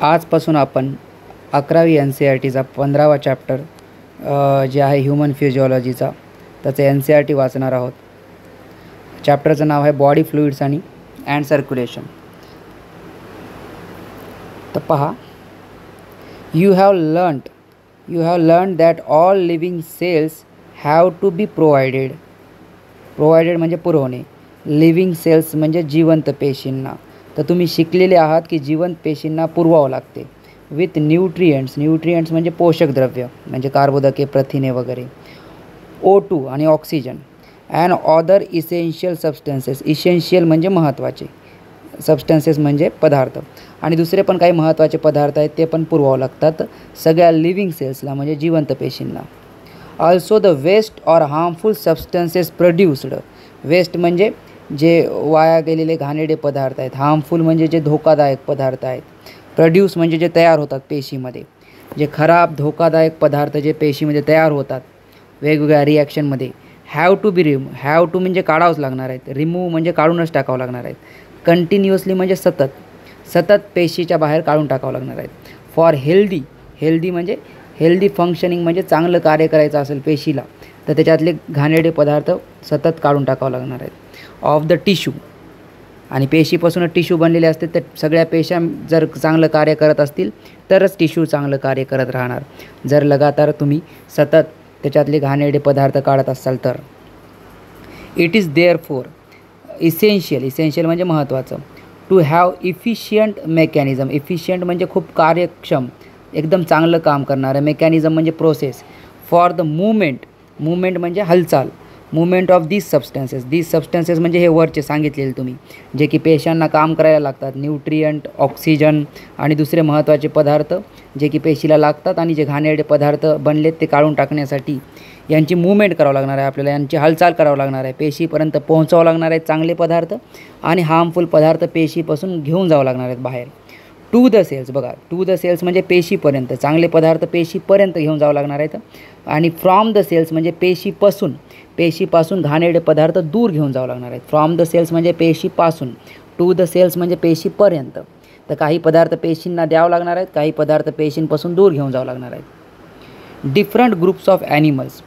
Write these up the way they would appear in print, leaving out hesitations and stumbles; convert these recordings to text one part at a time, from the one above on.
आजपासून आपण 11वी NCERTचा 15वा चॅप्टर जे आहे ह्युमन फिजिओलॉजीचा त्याचं NCERT वाचणार आहोत. चॅप्टरचं नाव आहे बॉडी फ्लुइड्स अँड सर्क्युलेशन. तर पहा, you have learned that all living cells have to be provided म्हणजे पुरवणे, लिव्हिंग सेल्स म्हणजे जिवंत पेशींना. तर तुम्ही शिकलेले आहात की जिवंत पेशींना पुरवावं लागते विथ न्यूट्रिएंट्स म्हणजे पोषक द्रव्य म्हणजे कार्बोदके, प्रथिने वगैरे, O2 आणि oxygen, and other essential substances. Essential म्हणजे महत्त्वाचे, सबस्टन्सेस म्हणजे पदार्थ, आणि दुसरे पण काही महत्त्वाचे पदार्थ आहेत ते पण पुरवावं लागतात सगळ्या लिव्हिंग सेल्सला म्हणजे जिवंत पेशींना. Also the waste or harmful substances produced. Waste म्हणजे जे वाया गेलेले घाणेरडे पदार्थ आहेत, हार्मफुल म्हणजे जे धोकादायक पदार्थ आहेत, प्रोड्यूस म्हणजे जे तयार होतात पेशीमध्ये. जे खराब धोकादायक पदार्थ जे पेशीमध्ये तयार होतात वेगवेगळ्या रिॲक्शनमध्ये, हॅव टू म्हणजे काढावंच लागणार आहेत, रिमूव्ह म्हणजे काढूनच टाकावं लागणार आहेत, कंटिन्युअसली म्हणजे सतत पेशीच्या बाहेर काढून टाकावं लागणार आहेत. फॉर हेल्दी म्हणजे हेल्दी फंक्शनिंग म्हणजे चांगलं कार्य करायचं असेल पेशीला तर त्याच्यातले घाणेरडे पदार्थ सतत काढून टाकावं लागणार आहेत. ऑफ द टिश्यू, आणि पेशीपासूनच टिश्यू बनलेले असते, तर सगळ्या पेशा जर चांगलं कार्य करत असतील तरच टिश्यू चांगलं कार्य करत राहणार. जर लगातार तुम्ही सतत त्याच्यातले घाणेरडे पदार्थ काढत असाल तर. इट इज देअरफॉर इसेन्शियल म्हणजे महत्त्वाचं, to have efficient mechanism. Efficient म्हणजे खूप कार्यक्षम, एकदम चांगलं काम करणारं, मेकॅनिझम म्हणजे प्रोसेस. फॉर द मुवमेंट म्हणजे हालचाल, मुवमेंट ऑफ दीज सबस्टन्सेस म्हणजे हे वरचे सांगितलेले तुम्ही जे की पेशांना काम करायला लागतात, न्यूट्रिएंट, ऑक्सिजन आणि दुसरे महत्त्वाचे पदार्थ जे की पेशीला लागतात, आणि जे घाणेरडे पदार्थ बनलेत ते काढून टाकण्यासाठी यांची मूवमेंट करावं लागणार आहे आपल्याला, यांची हालचाल करावं लागणार आहे, पेशीपर्यंत पोहोचावं लागणार आहेत चांगले पदार्थ, आणि हार्मफुल पदार्थ पेशीपासून घेऊन जावं लागणार आहेत बाहेर. टू द सेल्स म्हणजे पेशीपर्यंत, चांगले पदार्थ पेशीपर्यंत घेऊन जावं लागणार आहेत, आणि फ्रॉम द सेल्स म्हणजे पेशीपासून घाणेरडे पदार्थ दूर घेऊन जावं लागणार आहेत. फ्रॉम द सेल्स म्हणजे पेशीपासून, टू द सेल्स म्हणजे पेशीपर्यंत. तर काही पदार्थ पेशींना द्यावं लागणार आहेत, काही पदार्थ पेशींपासून दूर घेऊन जावं लागणार आहेत. Different groups of animals.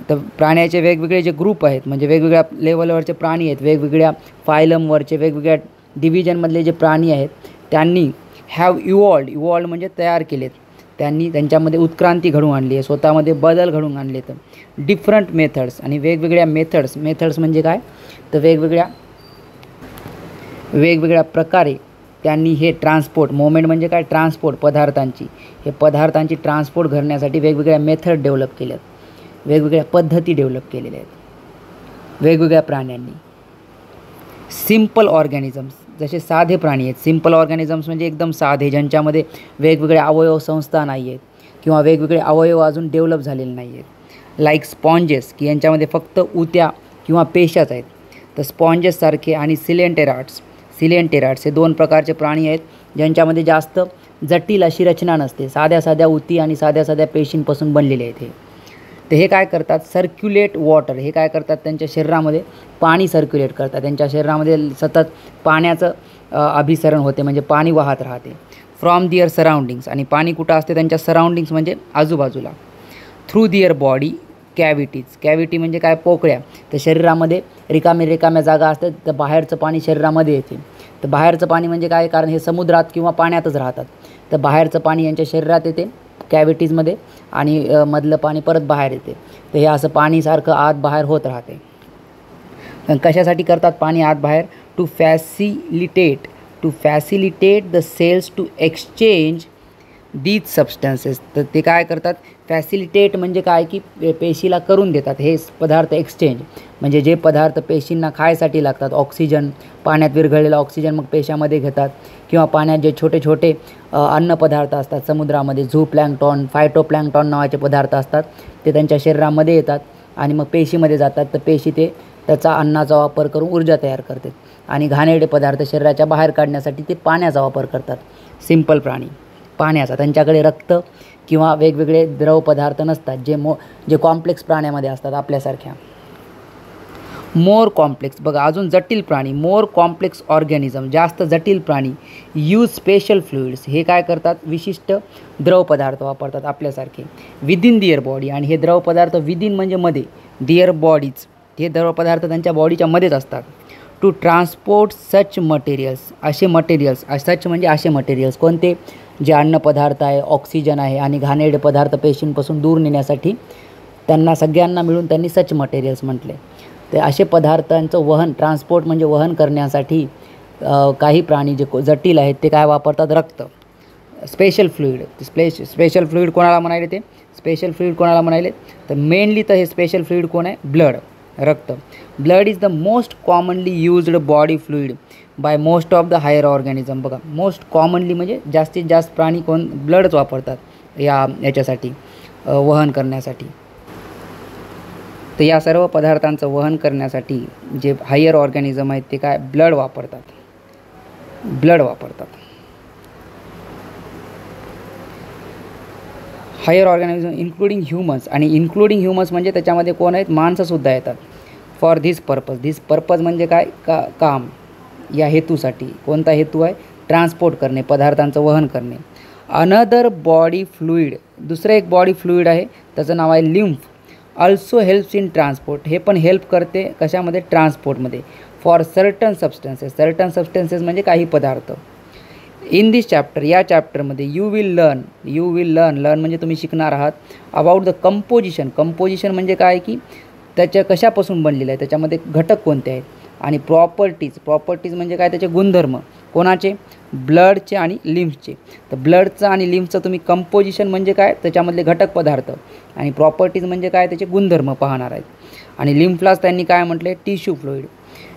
तर प्राण्याचे वेगवेगळे जे ग्रुप आहेत म्हणजे वेगवेगळ्या लेवलवरचे प्राणी आहेत, वेगवेगळ्या फायलमवरचे वेगवेगळ्या डिव्हिजनमधले जे प्राणी आहेत त्यांनी हॅव इवॉल्ड म्हणजे तयार केलेत, त्यांनी त्यांच्यामध्ये उत्क्रांती घडवून आणली आहे, स्वतःमध्ये बदल घडवून आणले. तर डिफरंट मेथड्स आणि वेगवेगळ्या मेथड्स म्हणजे काय तर वेगवेगळ्या प्रकारे त्यांनी हे मूवमेंट म्हणजे काय पदार्थांची ट्रान्सपोर्ट करण्यासाठी वेगवेगळ्या मेथड डेव्हलप केल्यात, वेगवेगळ्या पद्धती डेव्हलप केलेल्या आहेत वेगवेगळ्या प्राण्यांनी. सिम्पल ऑर्गॅनिझम्स जसे साधे प्राणी आहेत, सिम्पल ऑर्गॅनिझम्स म्हणजे एकदम साधे, ज्यांच्यामध्ये वेगवेगळे अवयव संस्था नाही आहेत किंवा वेगवेगळे अवयव अजून डेव्हलप झालेले नाही आहेत. लाईक स्पॉन्जेस की यांच्यामध्ये फक्त उत्या किंवा पेशाच आहेत. तर स्पॉन्जेससारखे आणि सिलेंटेराट्स हे दोन प्रकारचे प्राणी आहेत ज्यांच्यामध्ये जास्त जटिल अशी रचना नसते, साध्या उती आणि साध्या पेशींपासून बनलेले आहेत. तर हे काय करतात, सर्क्युलेट वॉटर. हे काय करतात, त्यांच्या शरीरामध्ये पाणी सर्क्युलेट करतात, त्यांच्या शरीरामध्ये सतत पाण्याचं अभिसरण होते म्हणजे पाणी वाहत राहते. फ्रॉम दिअर सराउंडिंग्स, आणि पाणी कुठं असते त्यांच्या सराउंडिंग्स म्हणजे आजूबाजूला. थ्रू दिअर बॉडी कॅव्हिटी म्हणजे काय, पोकळ्या. तर शरीरामध्ये रिकाम्या जागा असतात, तर बाहेरचं पाणी शरीरामध्ये येते. तर बाहेरचं पाणी म्हणजे काय, कारण हे समुद्रात किंवा पाण्यातच राहतात, तर बाहेरचं पाणी यांच्या शरीरात येते कॅव्हिटीजमध्ये, आणि मधलं पाणी परत बाहेर येते. तर हे असं पाणीसारखं आत बाहेर होत राहते. कशासाठी करतात पाणी आत बाहेर, to facilitate the cells to exchange these substances. तर ते काय करतात, फॅसिलिटेट म्हणजे काय की पेशीला करून देतात हे पदार्थ एक्सचेंज, म्हणजे जे पदार्थ पेशींना खायसाठी लागतात, ऑक्सिजन, पाण्यात विरघळलेला ऑक्सिजन मग पेशामध्ये घेतात, किंवा पाण्यात जे छोटे अन्न पदार्थ असतात समुद्रामध्ये, झूप्लँक्टॉन, फायटोप्लँक्टॉन नावाचे पदार्थ असतात, ते त्यांच्या शरीरामध्ये येतात आणि मग पेशीमध्ये जातात. तर पेशी त्याचा अन्नाचा वापर करून ऊर्जा तयार करतात, आणि घाणेरडे पदार्थ शरीराच्या बाहेर काढण्यासाठी ते पाण्याचा वापर करतात. सिंपल प्राणी पाण्याचा, त्यांच्याकडे रक्त किंवा वेगवेगळे द्रव पदार्थ नसतात जे कॉम्प्लेक्स प्राण्यामध्ये असतात आपल्यासारख्या. मोर कॉम्प्लेक्स, बघा अजून जटिल प्राणी, मोर कॉम्प्लेक्स ऑर्गॅनिझम, जास्त जटिल प्राणी यूज स्पेशल फ्लुइड्स, हे काय करतात, विशिष्ट द्रव पदार्थ वापरतात आपल्यासारखे, विदिन दिअर बॉडी, आणि हे द्रव पदार्थ विदिन म्हणजे मध्ये, दिअर बॉडीज, हे द्रव पदार्थ त्यांच्या बॉडीच्या मध्येच असतात. टू ट्रान्सपोर्ट सच मटेरियल्स, असे मटेरियल्स, सच म्हणजे असे मटेरियल्स कोणते, जे अन्नपदार्थ आहे, ऑक्सिजन आहे आणि घाणेरडे पदार्थ पेशींपासून दूर नेण्यासाठी त्यांना सगळ्यांना मिळून त्यांनी सच मटेरियल्स म्हटले. ते असे पदार्थांचं वहन, ट्रान्सपोर्ट म्हणजे वहन करण्यासाठी काही प्राणी जे जटिल आहेत ते काय वापरतात, रक्त, स्पेशल फ्लुइड. स्पेशल फ्लुइड कोणाला म्हणाले, ते स्पेशल फ्लुइड कोणाला म्हणाले, तर मेनली तर हे स्पेशल फ्लुइड कोण आहे, ब्लड, रक्त. Blood is the most commonly used body fluid by most of the higher organism. बघा मोस्ट कॉमनली म्हणजे जास्तीत जास्त प्राणी कोण, ब्लडच वापरतात याच्यासाठी वहन करण्यासाठी. तर या सर्व पदार्थांचं वहन करण्यासाठी जे हायर ऑर्गॅनिझम आहेत ते काय, ब्लड वापरतात, ब्लड वापरतात. हायर ऑर्गॅनिझम इन्क्लुडिंग ह्युमन्स, आणि इन्क्लुडिंग ह्युमन्स म्हणजे त्याच्यामध्ये कोण आहेत, माणसंसुद्धा येतात. For this purpose, this purpose म्हणजे काय, काम, या हेतूसाठी. कोणता हेतू आहे, ट्रान्सपोर्ट करणे, पदार्थांचं वहन करणे. अनदर बॉडी फ्लुइड, दुसरं एक बॉडी फ्लुइड आहे त्याचं नाव आहे lymph, also helps in transport, हे पण हेल्प करते कशामध्ये, ट्रान्सपोर्टमध्ये. फॉर सर्टन सबस्टन्सेस म्हणजे काही पदार्थ. इन दिस चॅप्टर, या चॅप्टरमध्ये यू विल लर्न म्हणजे तुम्ही शिकणार आहात, अबाउट द कंपोजिशन म्हणजे काय की त्याच्या कशापासून बनलेलं आहे, त्याच्यामध्ये घटक कोणते आहेत, आणि प्रॉपर्टीज म्हणजे काय, त्याचे गुणधर्म, कोणाचे, ब्लडचे आणि लिम्फचे. तर ब्लडचं आणि लिम्फचं तुम्ही कंपोजिशन म्हणजे काय, त्याच्यामधले घटक पदार्थ, आणि प्रॉपर्टीज म्हणजे काय, त्याचे गुणधर्म पाहणार आहेत. आणि लिम्फलाच त्यांनी काय म्हटले, tissue fluid.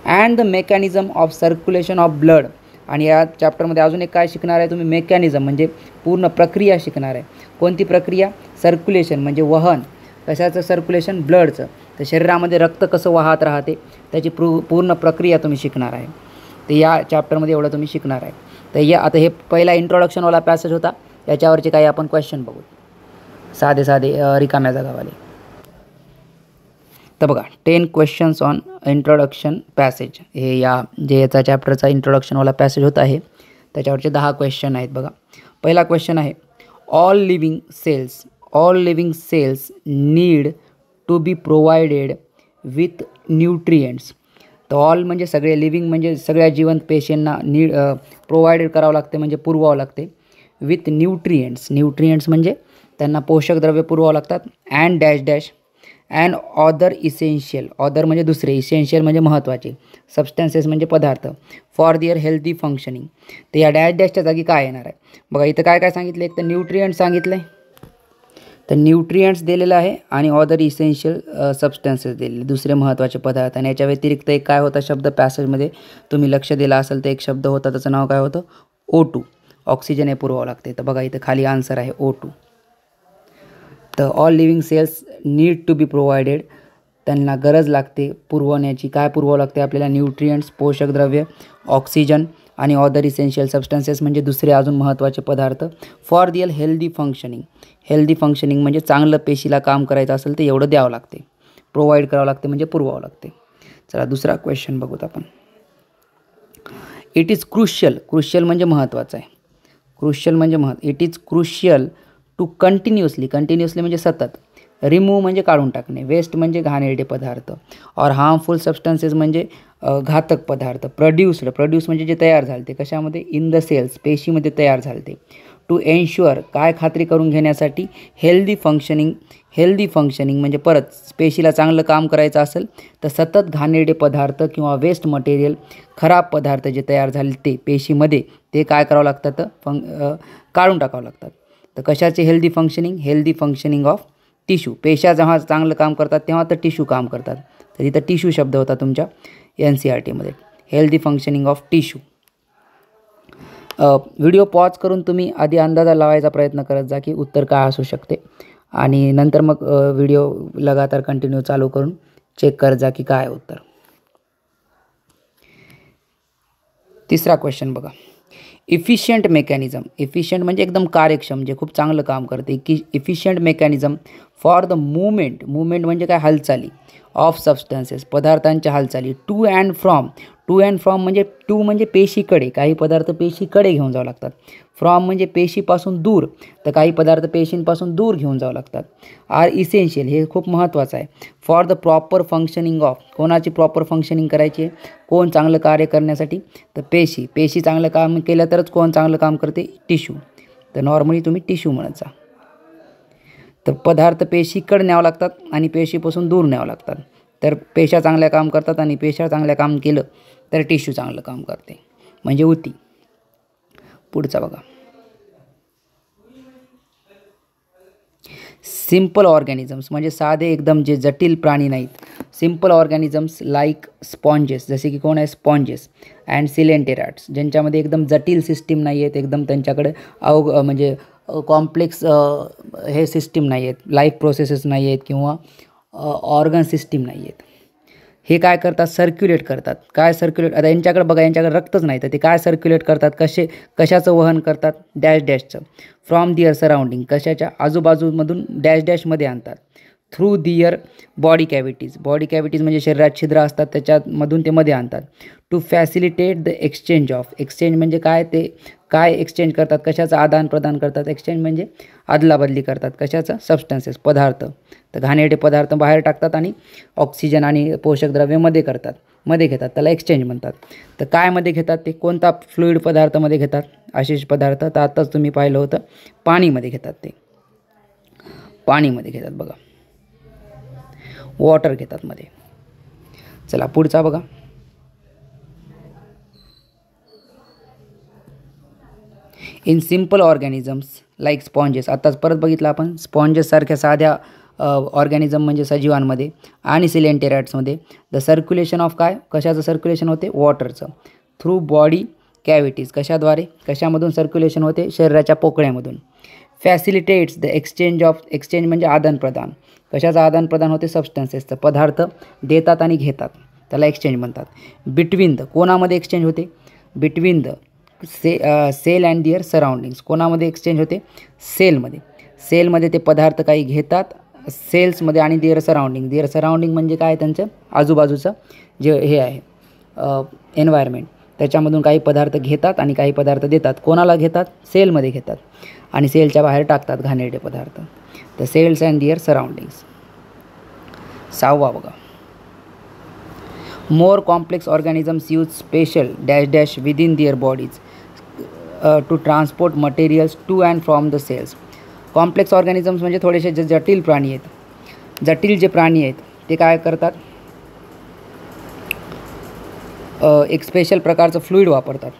And the mechanism of circulation of blood, आणि या चॅप्टरमध्ये अजून एक काय शिकणार आहे तुम्ही, मेकॅनिझम म्हणजे पूर्ण प्रक्रिया शिकणार आहे. कोणती प्रक्रिया, सर्क्युलेशन म्हणजे वहन, कशाचं सर्क्युलेशन, ब्लडचं. तर शरीरामध्ये रक्त कसं वाहत राहते त्याची पूर्ण प्रक्रिया तुम्ही शिकणार आहे. तर या चॅप्टरमध्ये एवढं तुम्ही शिकणार आहे. तर या आता हे पहिला इंट्रोडक्शनवाला पॅसेज होता, याच्यावरचे काही आपण क्वेश्चन बघू, साधे रिकाम्या जागावाले. तर बघा 10 क्वेश्चन्स ऑन इंट्रोडक्शन पॅसेज, हे जे याचा चॅप्टरचा इंट्रोडक्शनवाला पॅसेज होता आहे त्याच्यावरचे 10 क्वेश्चन आहेत. बघा पहिला क्वेश्चन आहे, all living cells need to be provided with nutrients. तर ऑल म्हणजे सगळे, लिव्हिंग म्हणजे सगळ्या जिवंत पेशींना प्रोव्हाइडेड करावं लागते म्हणजे पुरवावं लागते, विथ न्यूट्रिएंट्स म्हणजे त्यांना पोषक द्रव्य पुरवावं लागतात. अँड ऑदर इसेन्शियल, ऑदर म्हणजे दुसरे, इसेन्शियल म्हणजे महत्त्वाचे, सबस्टन्सेस म्हणजे पदार्थ, फॉर दिअर हेल्दी फंक्शनिंग. तर या डॅशच्या जागी काय येणार आहे, बघा इथं काय सांगितलं, एक तर न्यूट्रिएंट्स सांगितलं आहे, तर न्यूट्रिएंट्स दिलेलं आहे, आणि ऑदर इसेन्शियल सबस्टन्सेस दिलेले, दुसरे महत्त्वाचे पदार्थ. आणि याच्या व्यतिरिक्त एक काय होता शब्द पॅसेजमध्ये तुम्ही लक्ष दिला असेल तर एक शब्द होता, त्याचं नाव काय होतं, O2, ऑक्सिजन हे पुरवावं लागते. तर बघा इथं खाली आन्सर आहे O2. तर all living cells need to be provided, त्यांना गरज लागते पुरवण्याची, काय पुरवावं लागते आपल्याला, न्यूट्रिएंट्स पोषक द्रव्य, ऑक्सिजन आणि ऑदर इसेन्शियल सबस्टन्सेस म्हणजे दुसरे अजून महत्त्वाचे पदार्थ, फॉर दिअर हेल्दी फंक्शनिंग म्हणजे चांगलं पेशीला काम करायचं असेल तर एवढं द्यावं लागते, प्रोव्हाइड करावं लागते म्हणजे पुरवावं लागते. चला दुसरा क्वेश्चन बघूत आपण. इट इज क्रुशियल म्हणजे महत्त्वाचं आहे, it is crucial to continuously म्हणजे सतत, रिमूव्ह म्हणजे काढून टाकणे, वेस्ट म्हणजे घाणेरडे पदार्थ, और हार्मफुल सबस्टन्सेस म्हणजे घातक पदार्थ, प्रोड्यूस म्हणजे जे तयार झाले कशामध्ये, इन द सेल्स पेशीमध्ये तयार झाले. टू एन्श्युअर काय खात्री करून घेण्यासाठी, हेल्दी फंक्शनिंग म्हणजे परत पेशीला चांगलं काम करायचं असेल तर सतत घाणेरडे पदार्थ किंवा वेस्ट मटेरियल, खराब पदार्थ जे तयार झाले ते पेशीमध्ये ते काय करावं लागतात, काढून टाकावं लागतात. तर कशाचे हेल्दी फंक्शनिंग ऑफ टिश्यू, पेशा जेव्हा चांगलं काम करतात तेव्हा तर टिश्यू काम करतात. तर इथं टिश्यू शब्द होता तुमच्या NCERTमध्ये, healthy functioning of tissue. Video pause करून तुम्ही आधी अंदाजा लावायचा प्रयत्न करत जा की उत्तर काय असू शकते, आणि नंतर मग व्हिडिओ लगातार कंटिन्यू चालू करून चेक करत जा की काय उत्तर. तिसरा क्वेश्चन बघा, इफिशियंट मेकॅनिझम, इफिशियंट म्हणजे एकदम कार्यक्षम, जे खूप चांगलं काम करते. की efficient mechanism for the movement, movement म्हणजे काय, हालचाली, ऑफ सबस्टन्सेस, पदार्थांच्या हालचाली, to and from, to and from म्हणजे टू म्हणजे पेशीकडे, काही पदार्थ पेशीकडे घेऊन जावं लागतात. फ्रॉम म्हणजे पेशीपासून दूर, तर काही पदार्थ पेशींपासून दूर घेऊन जावं लागतात. आर इसेन्शियल, हे खूप महत्त्वाचं आहे. For the proper functioning of, कोणाची प्रॉपर फंक्शनिंग करायची आहे, कोण चांगलं कार्य करण्यासाठी, तर पेशी, पेशी चांगलं काम केलं तरच कोण चांगलं काम करते, टिश्यू. तर नॉर्मली तुम्ही टिश्यू म्हणत जा. तर पदार्थ पेशीकडे न्यावं लागतात आणि पेशीपासून दूर न्यावं लागतात. तर पेशा चांगल्या काम करतात आणि पेशा चांगल्या काम केलं तर टिश्यू चांगलं काम करते, म्हणजे उती. पुढचा बघा, सिम्पल ऑर्गॅनिझम्स म्हणजे साधे एकदम, जे जटिल प्राणी नाहीत. सिम्पल ऑर्गॅनिझम्स लाईक स्पॉन्जेस, जसे की कोण आहे, स्पॉन्जेस अँड सिलेंटेराट्स, ज्यांच्यामध्ये एकदम जटिल सिस्टीम नाही आहेत, एकदम त्यांच्याकडे म्हणजे कॉम्प्लेक्स हे सिस्टीम नाही आहेत, लाईफ प्रोसेसेस नाही आहेत किंवा ऑर्गन सिस्टीम नाही आहेत. हे काय करतात, सर्क्युलेट करतात. काय सर्क्युलेट, आता यांच्याकडे बघा, यांच्याकडे रक्तच नाही, तर ते काय सर्क्युलेट करतात, कशाचं वहन करतात, डॅश डॅशचं. फ्रॉम दिअर सराउंडिंग, कशाच्या आजूबाजूमधून डॅश डॅशमध्ये आणतात. Through their body cavities, body cavities म्हणजे शरीरात छिद्र असतात, त्याच्यामधून ते मध्ये आणतात. To facilitate the exchange of, exchange म्हणजे काय, ते काय एक्सचेंज करतात, कशाचं आदान प्रदान करतात. एक्सचेंज म्हणजे अदलाबदली करतात, कशाचं, सबस्टन्सेस, पदार्थ. तर घाणेरडे पदार्थ बाहेर टाकतात आणि ऑक्सिजन आणि पोषक द्रव्य मध्ये करतात, मध्ये घेतात, त्याला एक्सचेंज म्हणतात. तर काय मध्ये घेतात, ते कोणता फ्लुइड पदार्थामध्ये घेतात, अशेष पदार्थ. तर आताच तुम्ही पाहिलं होतं, पाणीमध्ये घेतात, ते पाणीमध्ये घेतात बघा, वॉटर घेतात मध्ये. चला पुढचा बघा, in simple organisms like sponges, आत्ताच परत बघितलं आपण, स्पॉन्जेससारख्या साध्या ऑर्गॅनिझम म्हणजे सजीवांमध्ये आणि सिलेंटेरॅट्समध्ये द सर्क्युलेशन ऑफ काय, कशाचं सर्क्युलेशन होते, वॉटरचं. थ्रू बॉडी कॅव्हिटीज, कशाद्वारे, कशामधून सर्क्युलेशन होते, शरीराच्या पोकळ्यामधून. Facilitates the exchange of, exchange म्हणजे आदान प्रदान, कशाचं आदान प्रदान होते, सबस्टन्सेसचं, पदार्थ देतात आणि घेतात, त्याला एक्सचेंज म्हणतात. बिटवीन द, कोणामध्ये एक्सचेंज होते, between the cell and their surroundings, कोणामध्ये एक्सचेंज होते, सेलमध्ये. सेलमध्ये ते पदार्थ काही घेतात, सेल्समध्ये, आणि दिअर सराउंडिंग, दिअर सराउंडिंग म्हणजे काय, त्यांचं आजूबाजूचं जे हे आहे एन्व्हायरमेंट, त्याच्यामधून काही पदार्थ घेतात आणि काही पदार्थ देतात. कोणाला घेतात, सेलमध्ये घेतात आणि सेलच्या बाहेर टाकतात घाणेरडे पदार्थ. तर सेल्स अँड दिअर सराउंडिंग्स. 6वा बघा, more complex organisms use special dash dash within their bodies to transport materials to and from the cells. Complex organisms म्हणजे थोडेसे जे जटिल प्राणी आहेत, जटिल जे प्राणी आहेत ते काय करतात, एक स्पेशल प्रकारचं फ्लुइड वापरतात.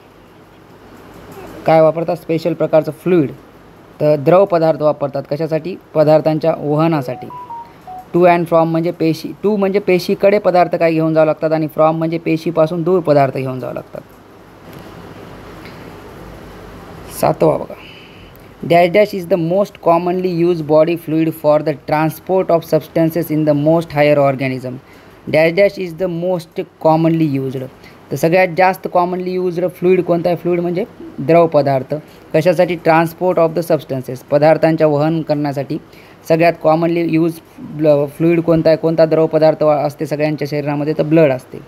काय वापरतात, स्पेशल प्रकारचं फ्लुइड, तर द्रव पदार्थ वापरतात, कशासाठी, पदार्थांच्या वहनासाठी. टू अँड फ्रॉम म्हणजे पेशी, टू म्हणजे पेशीकडे पदार्थ काय घेऊन जावं लागतात आणि फ्रॉम म्हणजे पेशीपासून दूर पदार्थ घेऊन जावं लागतात. 7वा बघा, dash dash is the most commonly use body fluid for the transport of substances in the most higher organism. Dash dash is the most commonly used, तर सगळ्यात जास्त कॉमनली यूज्ड फ्लुइड कोणता आहे, फ्लुइड म्हणजे द्रव पदार्थ, कशासाठी, ट्रान्सपोर्ट ऑफ द सबस्टन्सेस, पदार्थांच्या वहन करण्यासाठी. सगळ्यात कॉमनली यूज फ्लुइड कोणता आहे, कोणता द्रव पदार्थ असते सगळ्यांच्या शरीरामध्ये, तर ब्लड असते.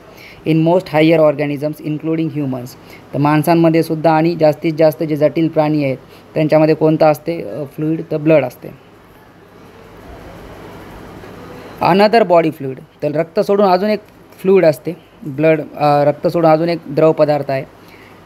In most higher organisms including humans, तर माणसांमध्ये सुद्धा आणि जास्तीत जास्त जे जटिल प्राणी आहेत त्यांच्यामध्ये कोणता असते फ्लुइड, तर ब्लड असते. अनदर बॉडी फ्लुइड, तर रक्त सोडून अजून एक फ्लुइड असते, ब्लड, रक्त सोडून अजून एक द्रव पदार्थ आहे,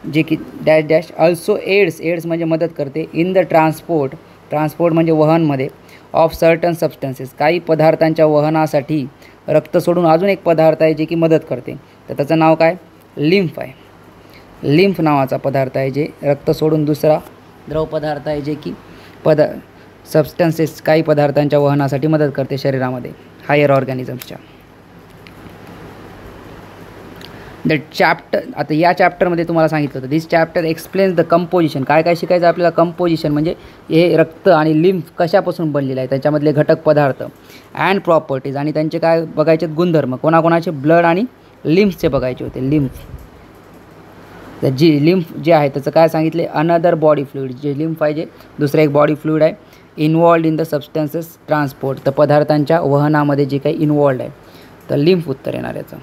जे की dash dash also aids, aids म्हणजे मदत करते, इन द ट्रान्सपोर्ट, ट्रान्सपोर्ट म्हणजे वहनमध्ये, ऑफ सर्टन सबस्टन्सेस, काही पदार्थांच्या वहनासाठी रक्त सोडून अजून एक पदार्थ आहे जे की मदत करते, तर त्याचं नाव काय, लिम्फ आहे. लिम्फ नावाचा पदार्थ आहे, जे रक्त सोडून दुसरा द्रव पदार्थ आहे, जे की सबस्टन्सेस, काही पदार्थांच्या वहनासाठी मदत करते शरीरामध्ये हायर ऑर्गॅनिझम्सच्या. द चॅप्टर, आता या चॅप्टरमध्ये तुम्हाला सांगितलं होतं, दिस चॅप्टर एक्सप्लेन्स द कंपोजिशन, काय काय शिकायचं आपल्याला, कंपोजिशन म्हणजे हे रक्त आणि लिम्फ कशापासून बनलेलं आहे, त्याच्यामधले घटक पदार्थ, अँड प्रॉपर्टीज, आणि त्यांचे काय बघायचे गुणधर्म, कोणाकोणाचे, ब्लड आणि लिम्फचे बघायचे होते, लिम्फ. तर जी लिम्फ जे आहे त्याचं काय सांगितले, अनदर बॉडी फ्लुइड. जे लिम्फ आहे जे दुसरं एक बॉडी फ्लुइड आहे, involved in the substances transport, तर पदार्थांच्या वहनामध्ये जे काही इन्वॉल्ड आहे, तर लिम्फ उत्तर येणार याचं.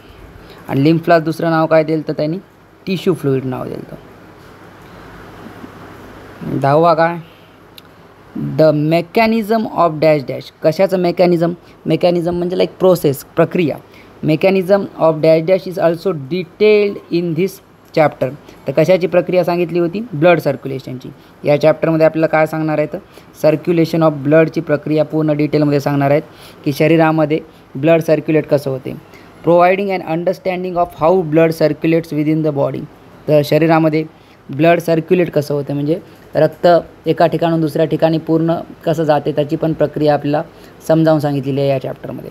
आणि लिम्फला दुसरं नाव काय दिलं तर त्यांनी टिश्यू फ्लुइड नाव दिलं. 10वा काय, the mechanism of dash dash. कशाचं मेकॅनिझम, मेकॅनिझम म्हणजे लाईक प्रोसेस, प्रक्रिया. Mechanism of dash dash is also detailed in this chapter. तर कशाची प्रक्रिया सांगितली होती, ब्लड सर्क्युलेशनची. या चॅप्टरमध्ये आपल्याला काय सांगणार आहेत, सर्क्युलेशन ऑफ ब्लडची प्रक्रिया पूर्ण डिटेलमध्ये सांगणार आहेत, की शरीरामध्ये ब्लड सर्क्युलेट कसं होते. Providing and understanding of how blood circulates within the body. तर शरीरामध्ये ब्लड सर्क्युलेट कसं होतं, म्हणजे रक्त एका ठिकाणून दुसऱ्या ठिकाणी पूर्ण कसं जाते त्याची पण प्रक्रिया आपल्याला समजावून सांगितलेली आहे या चॅप्टरमध्ये.